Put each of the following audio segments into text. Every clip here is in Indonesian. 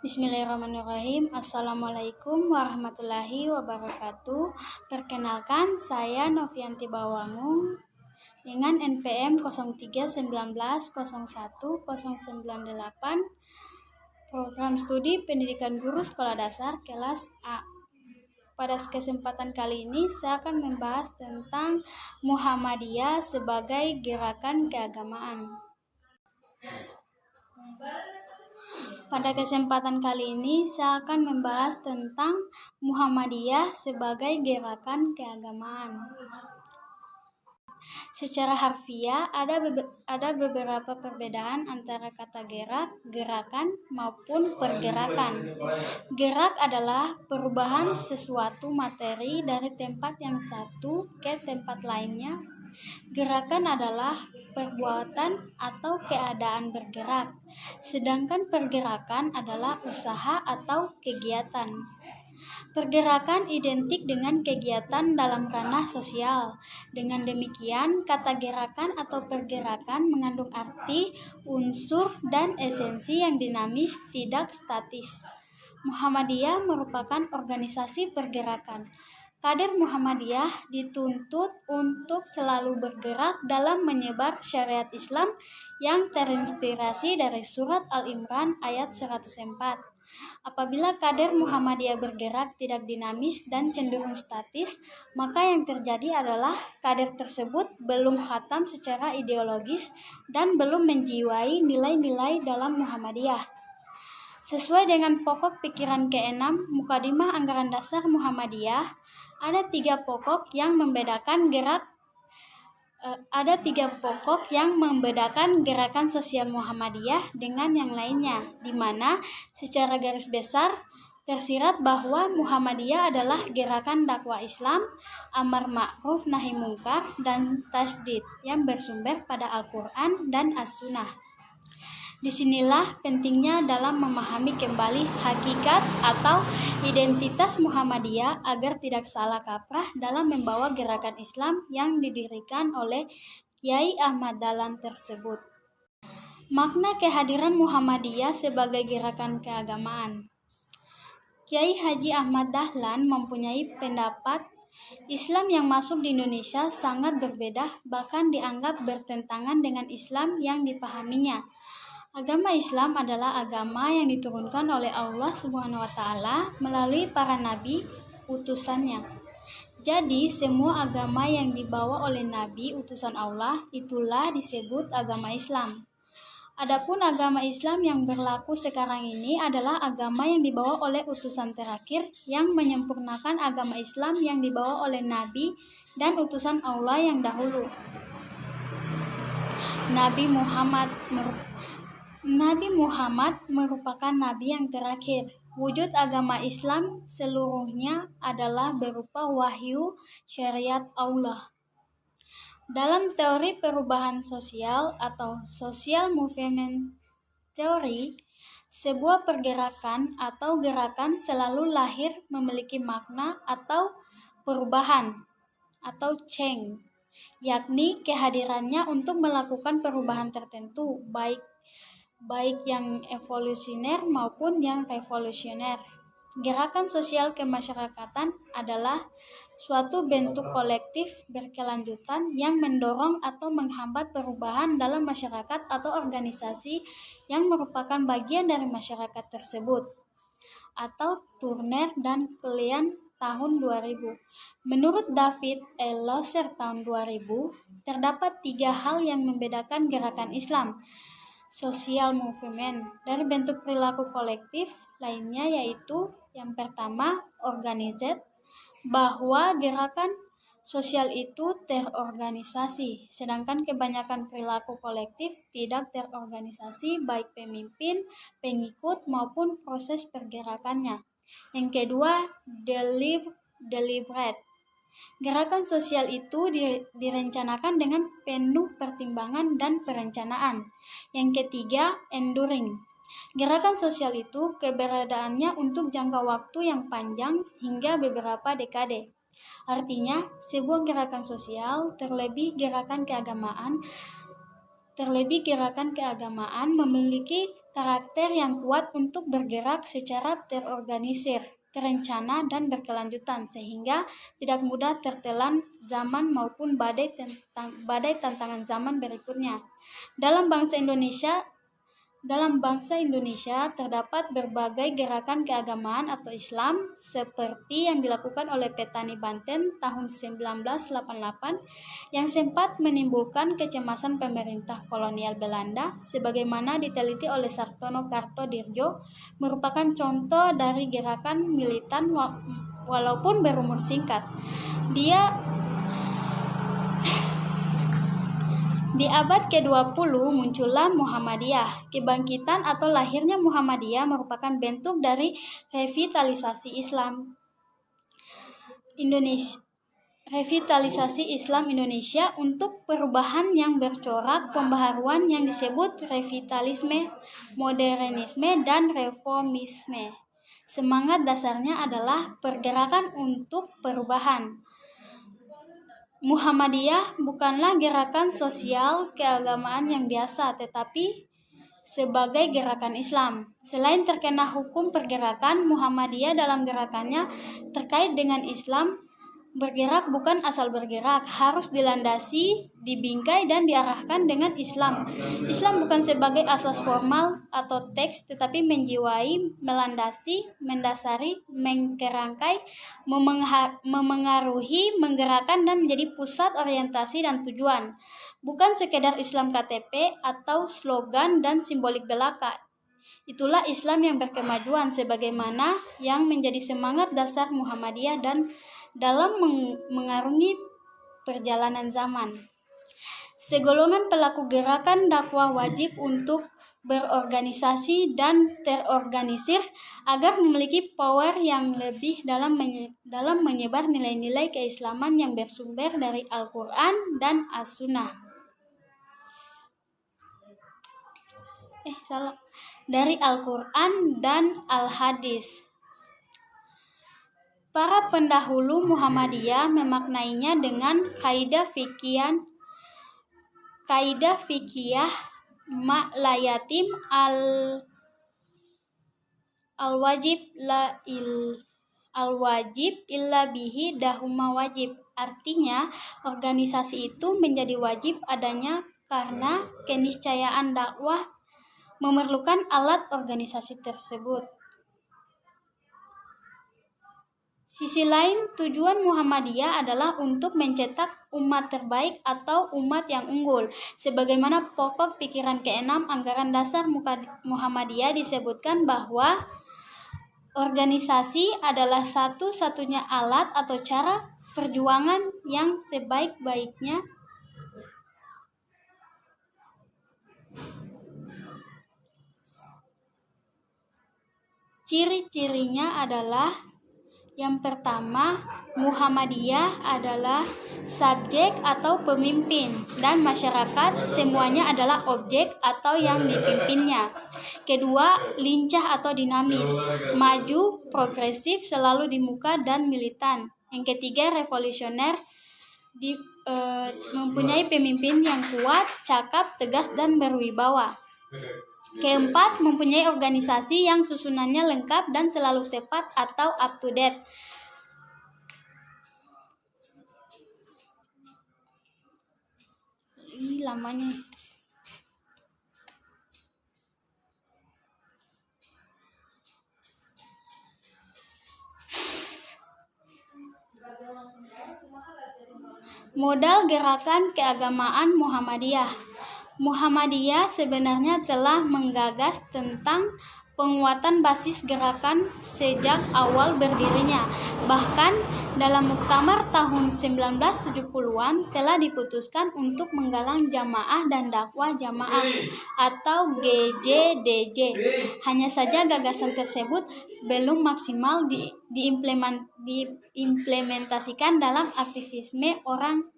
Bismillahirrahmanirrahim. Assalamualaikum warahmatullahi wabarakatuh. Perkenalkan, saya Novianti Bawangung dengan NPM 0319011098, Program Studi Pendidikan Guru Sekolah Dasar kelas A. Pada kesempatan kali ini saya akan membahas tentang Muhammadiyah sebagai gerakan keagamaan. Pada kesempatan kali ini saya akan membahas tentang Muhammadiyah sebagai gerakan keagamaan. Secara harfiah ada beberapa perbedaan antara kata gerak, gerakan maupun pergerakan. Gerak adalah perubahan sesuatu materi dari tempat yang satu ke tempat lainnya. Gerakan adalah perbuatan atau keadaan bergerak, sedangkan pergerakan adalah usaha atau kegiatan. Pergerakan identik dengan kegiatan dalam ranah sosial. Dengan demikian, kata gerakan atau pergerakan mengandung arti, unsur, dan esensi yang dinamis, tidak statis. Muhammadiyah merupakan organisasi pergerakan. Kader Muhammadiyah dituntut untuk selalu bergerak dalam menyebar syariat Islam yang terinspirasi dari surat Al-Imran ayat 104. Apabila kader Muhammadiyah bergerak tidak dinamis dan cenderung statis, maka yang terjadi adalah kader tersebut belum khatam secara ideologis dan belum menjiwai nilai-nilai dalam Muhammadiyah. Sesuai dengan pokok pikiran ke-6 Mukadimah Anggaran Dasar Muhammadiyah, ada tiga pokok yang membedakan gerakan sosial Muhammadiyah dengan yang lainnya, di mana secara garis besar tersirat bahwa Muhammadiyah adalah gerakan dakwah Islam, amar ma'ruf nahi mungkar, dan tasydid yang bersumber pada Al-Quran dan As-Sunnah. Disinilah pentingnya dalam memahami kembali hakikat atau identitas Muhammadiyah agar tidak salah kaprah dalam membawa gerakan Islam yang didirikan oleh Kiai Ahmad Dahlan tersebut. Makna kehadiran Muhammadiyah sebagai gerakan keagamaan. Kiai Haji Ahmad Dahlan mempunyai pendapat Islam yang masuk di Indonesia sangat berbeda, bahkan dianggap bertentangan dengan Islam yang dipahaminya. Agama Islam adalah agama yang diturunkan oleh Allah SWT melalui para nabi utusannya. Jadi, semua agama yang dibawa oleh nabi utusan Allah itulah disebut agama Islam. Adapun agama Islam yang berlaku sekarang ini adalah agama yang dibawa oleh utusan terakhir yang menyempurnakan agama Islam yang dibawa oleh nabi dan utusan Allah yang dahulu. Nabi Muhammad merupakan nabi yang terakhir. Wujud agama Islam seluruhnya adalah berupa wahyu syariat Allah. Dalam teori perubahan sosial atau social movement theory, sebuah pergerakan atau gerakan selalu lahir memiliki makna atau perubahan atau change, yakni kehadirannya untuk melakukan perubahan tertentu, baik yang evolusioner maupun yang revolusioner. Gerakan sosial kemasyarakatan adalah suatu bentuk kolektif berkelanjutan yang mendorong atau menghambat perubahan dalam masyarakat atau organisasi yang merupakan bagian dari masyarakat tersebut. Atau Turner dan Klein tahun 2000. Menurut David E. Loser tahun 2000, terdapat 3 hal yang membedakan gerakan Islam social movement dari bentuk perilaku kolektif lainnya, yaitu yang pertama, organized, bahwa gerakan sosial itu terorganisasi, sedangkan kebanyakan perilaku kolektif tidak terorganisasi, baik pemimpin, pengikut, maupun proses pergerakannya. Yang kedua, deliberate. Gerakan sosial itu direncanakan dengan penuh pertimbangan dan perencanaan. Yang ketiga, enduring. Gerakan sosial itu keberadaannya untuk jangka waktu yang panjang hingga beberapa dekade. Artinya, sebuah gerakan sosial, terlebih gerakan keagamaan memiliki karakter yang kuat untuk bergerak secara terorganisir, terencana, dan berkelanjutan, sehingga tidak mudah tertelan zaman maupun badai tantangan zaman berikutnya. Dalam bangsa Indonesia terdapat berbagai gerakan keagamaan atau Islam seperti yang dilakukan oleh petani Banten tahun 1988 yang sempat menimbulkan kecemasan pemerintah kolonial Belanda, sebagaimana diteliti oleh Sartono Kartodirjo, merupakan contoh dari gerakan militan walaupun berumur singkat. Di abad ke-20 muncullah Muhammadiyah. Kebangkitan atau lahirnya Muhammadiyah merupakan bentuk dari revitalisasi Islam Indonesia untuk perubahan yang bercorak pembaharuan yang disebut revitalisme, modernisme, dan reformisme. Semangat dasarnya adalah pergerakan untuk perubahan. Muhammadiyah bukanlah gerakan sosial keagamaan yang biasa, tetapi sebagai gerakan Islam. Selain terkena hukum pergerakan, Muhammadiyah dalam gerakannya terkait dengan Islam bergerak bukan asal bergerak, harus dilandasi, dibingkai, dan diarahkan dengan Islam. Islam bukan sebagai asas formal atau teks, tetapi menjiwai, melandasi, mendasari, mengkerangkai, memengaruhi, menggerakkan, dan menjadi pusat orientasi dan tujuan. Bukan sekedar Islam KTP atau slogan dan simbolik belaka. Itulah Islam yang berkemajuan, sebagaimana yang menjadi semangat dasar Muhammadiyah dan dalam mengarungi perjalanan zaman. Segolongan pelaku gerakan dakwah wajib untuk berorganisasi dan terorganisir agar memiliki power yang lebih dalam menyebar nilai-nilai keislaman yang bersumber dari Al-Quran dan As-Sunnah. Dari Al-Quran dan Al-Hadis. Para pendahulu Muhammadiyah memaknainya dengan kaidah fikih ma la yatim al-wajib illa bihi dahuma wajib. Artinya, organisasi itu menjadi wajib adanya karena keniscayaan dakwah memerlukan alat organisasi tersebut. Sisi lain, tujuan Muhammadiyah adalah untuk mencetak umat terbaik atau umat yang unggul. Sebagaimana pokok pikiran ke-6 anggaran dasar Muhammadiyah disebutkan bahwa organisasi adalah satu-satunya alat atau cara perjuangan yang sebaik-baiknya ciri-cirinya adalah: yang pertama, Muhammadiyah adalah subjek atau pemimpin, dan masyarakat semuanya adalah objek atau yang dipimpinnya. Kedua, lincah atau dinamis, maju, progresif, selalu di muka, dan militan. Yang ketiga, revolusioner, mempunyai pemimpin yang kuat, cakap, tegas, dan berwibawa. Keempat, mempunyai organisasi yang susunannya lengkap dan selalu tepat atau up to date. Modal gerakan keagamaan Muhammadiyah. Muhammadiyah sebenarnya telah menggagas tentang penguatan basis gerakan sejak awal berdirinya. Bahkan dalam muktamar tahun 1970-an telah diputuskan untuk menggalang jamaah dan dakwah jamaah atau GJDJ. Hanya saja gagasan tersebut belum maksimal diimplementasikan dalam aktivisme orang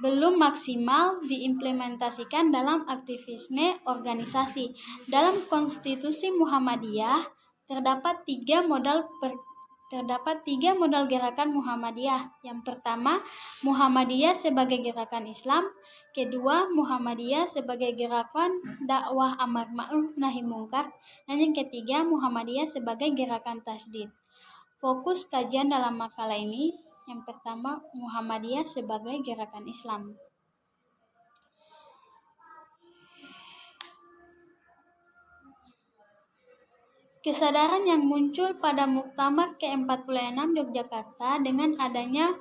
belum maksimal diimplementasikan dalam aktivisme organisasi. Dalam Konstitusi Muhammadiyah terdapat tiga modal gerakan Muhammadiyah. Yang pertama, Muhammadiyah sebagai gerakan Islam. Kedua, Muhammadiyah sebagai gerakan dakwah amar ma'ruf nahi mungkar. Dan yang ketiga, Muhammadiyah sebagai gerakan tasydid. Fokus kajian dalam makalah ini, yang pertama, Muhammadiyah sebagai gerakan Islam. Kesadaran yang muncul pada Muktamar ke-46 Yogyakarta dengan adanya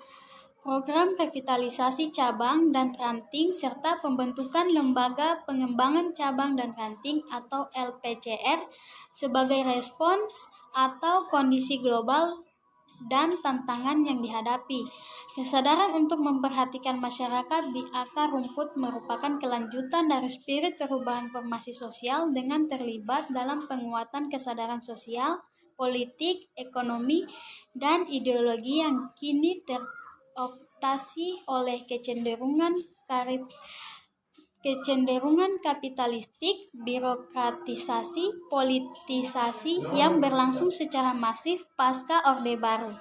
program revitalisasi cabang dan ranting serta pembentukan Lembaga Pengembangan Cabang dan Ranting atau LPCR sebagai respons atau kondisi global dan tantangan yang dihadapi. Kesadaran untuk memperhatikan masyarakat di akar rumput merupakan kelanjutan dari spirit perubahan formasi sosial dengan terlibat dalam penguatan kesadaran sosial, politik, ekonomi, dan ideologi yang kini teroptasi oleh kecenderungan kapitalistik, birokratisasi, politisasi yang berlangsung secara masif pasca Orde Baru.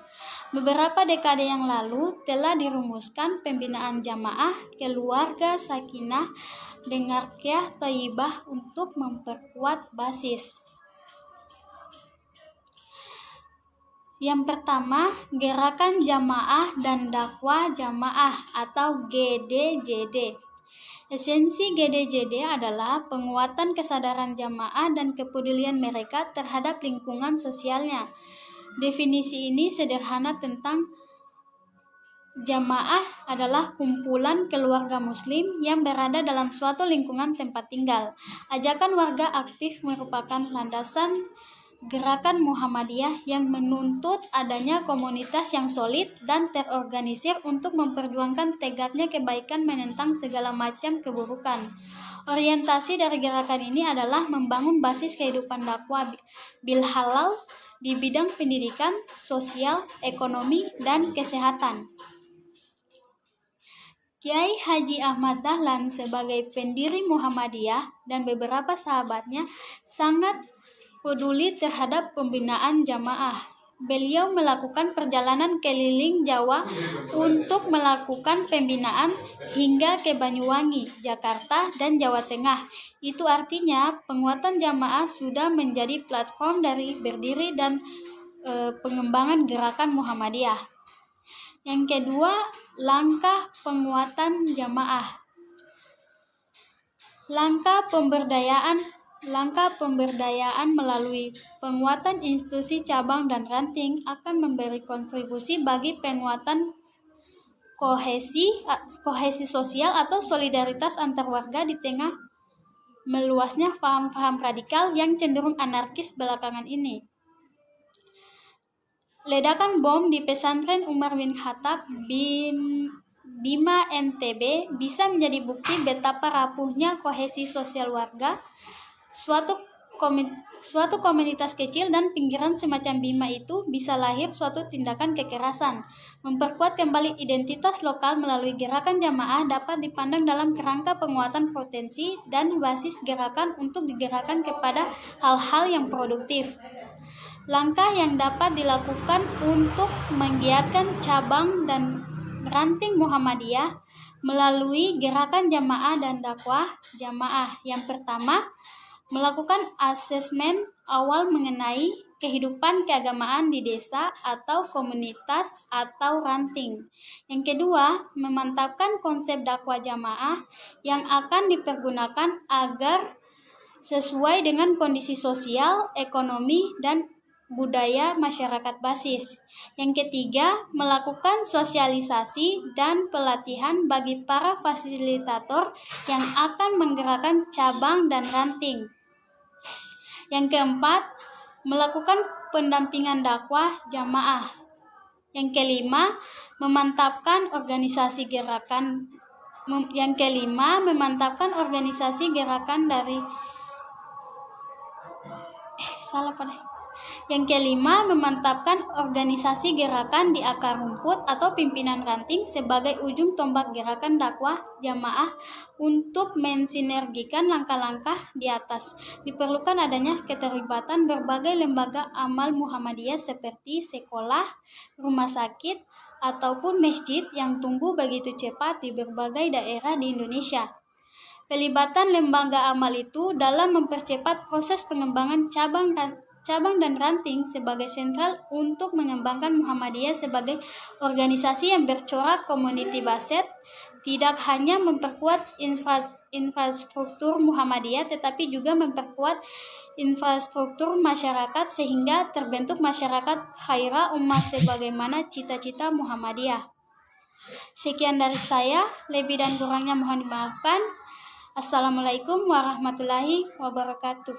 Beberapa dekade yang lalu telah dirumuskan pembinaan jamaah keluarga sakinah dengarkiyah thayyibah untuk memperkuat basis. Yang pertama, Gerakan Jamaah dan Dakwah Jamaah atau GDJD. Esensi GDJD adalah penguatan kesadaran jamaah dan kepedulian mereka terhadap lingkungan sosialnya. Definisi ini sederhana tentang jamaah adalah kumpulan keluarga muslim yang berada dalam suatu lingkungan tempat tinggal. Ajakan warga aktif merupakan landasan gerakan Muhammadiyah yang menuntut adanya komunitas yang solid dan terorganisir untuk memperjuangkan tegaknya kebaikan menentang segala macam keburukan. Orientasi dari gerakan ini adalah membangun basis kehidupan dakwah bil halal di bidang pendidikan, sosial, ekonomi, dan kesehatan. Kiai Haji Ahmad Dahlan sebagai pendiri Muhammadiyah dan beberapa sahabatnya sangat peduli terhadap pembinaan jamaah. Beliau melakukan perjalanan keliling Jawa untuk melakukan pembinaan hingga ke Banyuwangi, Jakarta, dan Jawa Tengah. Itu artinya penguatan jamaah sudah menjadi platform dari berdiri dan pengembangan gerakan Muhammadiyah. Yang kedua, langkah penguatan jamaah. Langkah pemberdayaan melalui penguatan institusi cabang dan ranting akan memberi kontribusi bagi penguatan kohesi sosial atau solidaritas antar warga di tengah meluasnya paham-paham radikal yang cenderung anarkis belakangan ini. Ledakan bom di pesantren Umar bin Khattab Bima NTB bisa menjadi bukti betapa rapuhnya kohesi sosial warga. Suatu komunitas kecil dan pinggiran semacam Bima itu bisa lahir suatu tindakan kekerasan. Memperkuat kembali identitas lokal melalui gerakan jamaah dapat dipandang dalam kerangka penguatan potensi dan basis gerakan untuk digerakkan kepada hal-hal yang produktif. Langkah yang dapat dilakukan untuk menggiatkan cabang dan ranting Muhammadiyah melalui gerakan jamaah dan dakwah jamaah. Yang pertama, melakukan asesmen awal mengenai kehidupan keagamaan di desa atau komunitas atau ranting. Yang kedua, memantapkan konsep dakwah jamaah yang akan dipergunakan agar sesuai dengan kondisi sosial, ekonomi, dan budaya masyarakat basis. Yang ketiga, melakukan sosialisasi dan pelatihan bagi para fasilitator yang akan menggerakkan cabang dan ranting. Yang keempat, melakukan pendampingan dakwah jamaah. Yang kelima, memantapkan organisasi gerakan dari Yang kelima, memantapkan organisasi gerakan di akar rumput atau pimpinan ranting sebagai ujung tombak gerakan dakwah jamaah untuk mensinergikan langkah-langkah di atas. Diperlukan adanya keterlibatan berbagai lembaga amal Muhammadiyah seperti sekolah, rumah sakit, ataupun masjid yang tumbuh begitu cepat di berbagai daerah di Indonesia. Pelibatan lembaga amal itu dalam mempercepat proses pengembangan cabang dan ranting sebagai sentral untuk mengembangkan Muhammadiyah sebagai organisasi yang bercorak community based, tidak hanya memperkuat infrastruktur Muhammadiyah tetapi juga memperkuat infrastruktur masyarakat sehingga terbentuk masyarakat khairah ummah sebagaimana cita-cita Muhammadiyah. Sekian dari saya, lebih dan kurangnya mohon dimaafkan. Assalamualaikum warahmatullahi wabarakatuh.